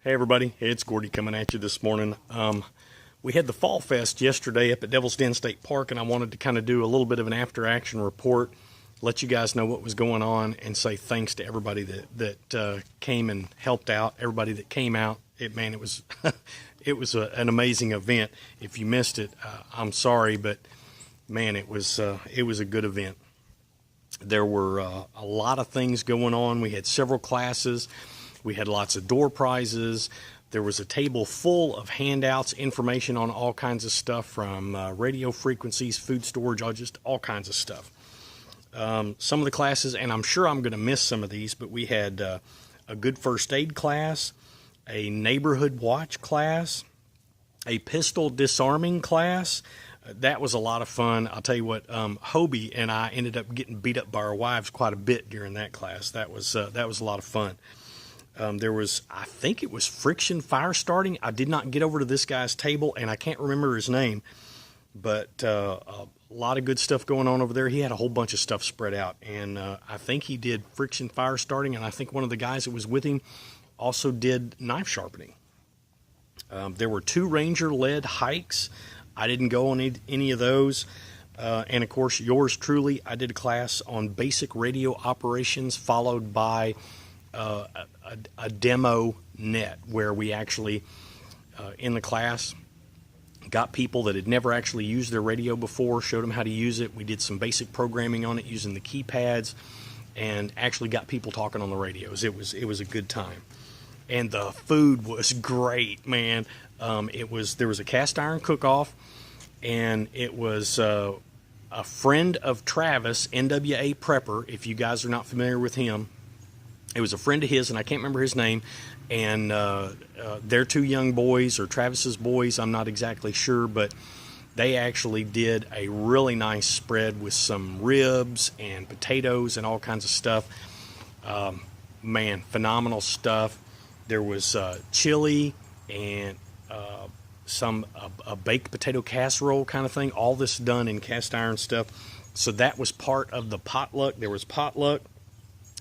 Hey everybody, it's Gordy coming at you this morning. We had the Fall Fest yesterday up at Devil's Den State Park, and I wanted to kind of do a little bit of an after-action report, let you guys know what was going on, and say thanks to everybody that came and helped out, everybody that came out. It was it was an amazing event. If you missed it, I'm sorry, but man, it was a good event. There were a lot of things going on. We had several classes. We had lots of door prizes. There was a table full of handouts, information on all kinds of stuff from radio frequencies, food storage, just all kinds of stuff. Some of the classes, and I'm sure I'm going to miss some of these, but we had a good first aid class, a neighborhood watch class, a pistol disarming class. That was a lot of fun. I'll tell you what, Hobie and I ended up getting beat up by our wives quite a bit during that class. That was a lot of fun. There was, I think it was friction fire starting. I did not get over to this guy's table, and I can't remember his name, but a lot of good stuff going on over there. He had a whole bunch of stuff spread out, and I think he did friction fire starting, and I think one of the guys that was with him also did knife sharpening. There were 2 Ranger-led hikes. I didn't go on any of those. And, of course, yours truly, I did a class on basic radio operations, followed by a demo net where we actually, in the class, got people that had never actually used their radio before, showed them how to use it. We did some basic programming on it using the keypads and actually got people talking on the radios. It was a good time. And the food was great, man. There was a cast iron cook-off, and it was a friend of Travis, NWA Prepper, if you guys are not familiar with him. It was a friend of his, and I can't remember his name, and their 2 young boys, or Travis's boys, I'm not exactly sure, but they actually did a really nice spread with some ribs and potatoes and all kinds of stuff. Man, phenomenal stuff. There was chili and a baked potato casserole kind of thing, all this done in cast iron stuff. So that was part of the potluck. There was potluck,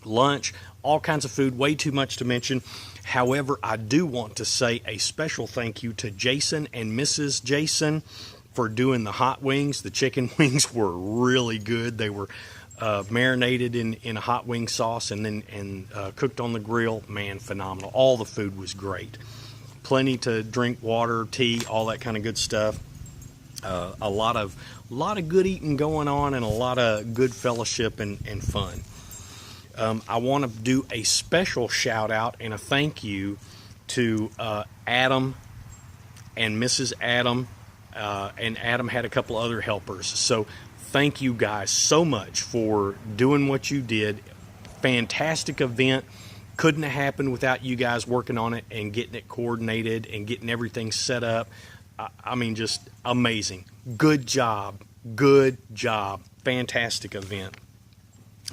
lunch, all kinds of food, way too much to mention. However, I do want to say a special thank you to Jason and Mrs. Jason for doing the hot wings. The chicken wings were really good. They were marinated in a hot wing sauce and then cooked on the grill. Man, phenomenal. All the food was great. Plenty to drink, water, tea, all that kind of good stuff. A lot of good eating going on, and a lot of good fellowship and fun. I want to do a special shout out and a thank you to Adam and Mrs. Adam, and Adam had a couple other helpers. So thank you guys so much for doing what you did. Fantastic event. Couldn't have happened without you guys working on it and getting it coordinated and getting everything set up. I mean, just amazing. Good job. Good job. Fantastic event.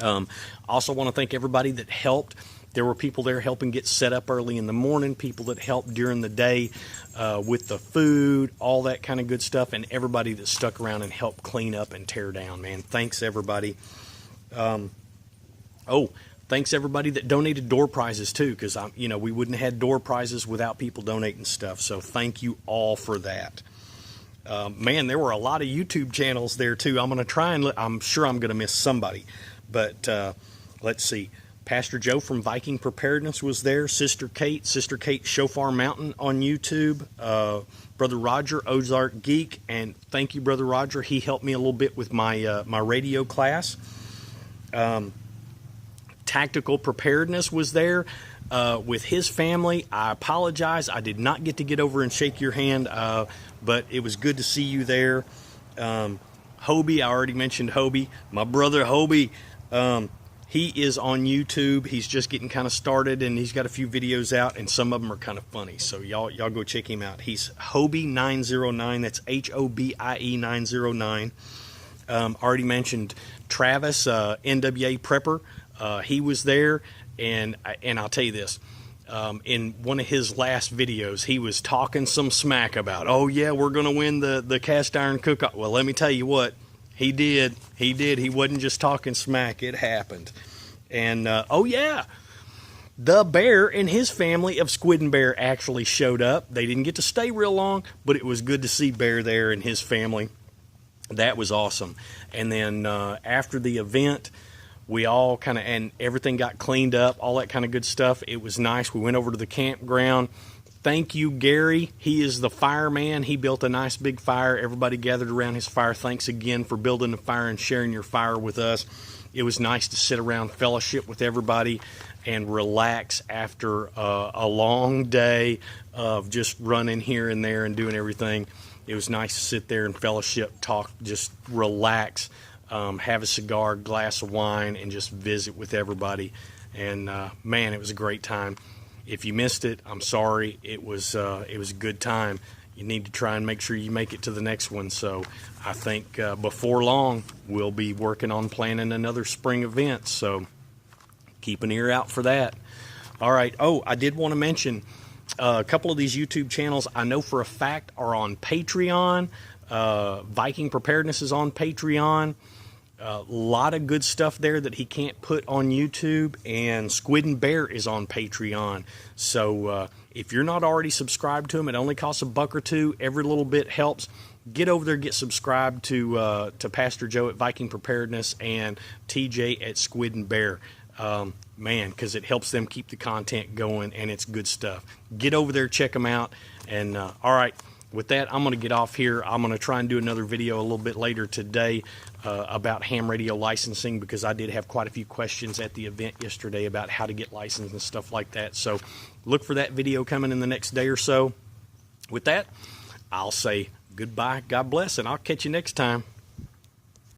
I also want to thank everybody that helped. There were people there helping get set up early in the morning, people that helped during the day with the food, all that kind of good stuff, and everybody that stuck around and helped clean up and tear down, man. Thanks, everybody. Thanks, everybody that donated door prizes, too, because, we wouldn't have had door prizes without people donating stuff, so thank you all for that. Man, there were a lot of YouTube channels there, too. I'm going to try and I'm sure I'm going to miss somebody. But let's see. Pastor Joe from Viking Preparedness was there. Sister Kate Shofar Mountain on YouTube. Brother Roger, Ozark Geek. And thank you, Brother Roger. He helped me a little bit with my my radio class. Tactical Preparedness was there with his family. I apologize. I did not get over and shake your hand, but it was good to see you there. Hobie, I already mentioned Hobie. My brother Hobie. He is on YouTube. He's just getting kind of started, and he's got a few videos out, and some of them are kind of funny. So y'all go check him out. He's Hobie909. That's Hobie 909. Already mentioned Travis, NWA Prepper. He was there, and I'll tell you this. In one of his last videos, he was talking some smack about, oh yeah, we're going to win the cast iron cook-off. Well, let me tell you what. He did. He wasn't just talking smack. It happened. And, oh, yeah, the bear and his family of Squid and Bear actually showed up. They didn't get to stay real long, but it was good to see Bear there and his family. That was awesome. And then after the event, we all kind of, and everything got cleaned up, all that kind of good stuff. It was nice. We went over to the campground. Thank you, Gary. He is the fireman. He built a nice big fire. Everybody gathered around his fire. Thanks again for building the fire and sharing your fire with us. It was nice to sit around, fellowship with everybody, and relax after a long day of just running here and there and doing everything. It was nice to sit there and fellowship, talk, just relax. Have a cigar, glass of wine, and just visit with everybody. And man, it was a great time. If you missed it, I'm sorry. It was a good time. You need to try and make sure you make it to the next one. So I think before long, we'll be working on planning another spring event. So keep an ear out for that. All right. Oh, I did want to mention a couple of these YouTube channels I know for a fact are on Patreon. Viking Preparedness is on Patreon. A lot of good stuff there that he can't put on YouTube, and Squid and Bear is on Patreon. So if you're not already subscribed to him, it only costs $1 or $2. Every little bit helps. Get over there, get subscribed to Pastor Joe at Viking Preparedness and TJ at Squid and Bear. Man, because it helps them keep the content going, and it's good stuff. Get over there, check them out. And all right. With that, I'm going to get off here. I'm going to try and do another video a little bit later today about ham radio licensing, because I did have quite a few questions at the event yesterday about how to get licensed and stuff like that. So look for that video coming in the next day or so. With that, I'll say goodbye, God bless, and I'll catch you next time.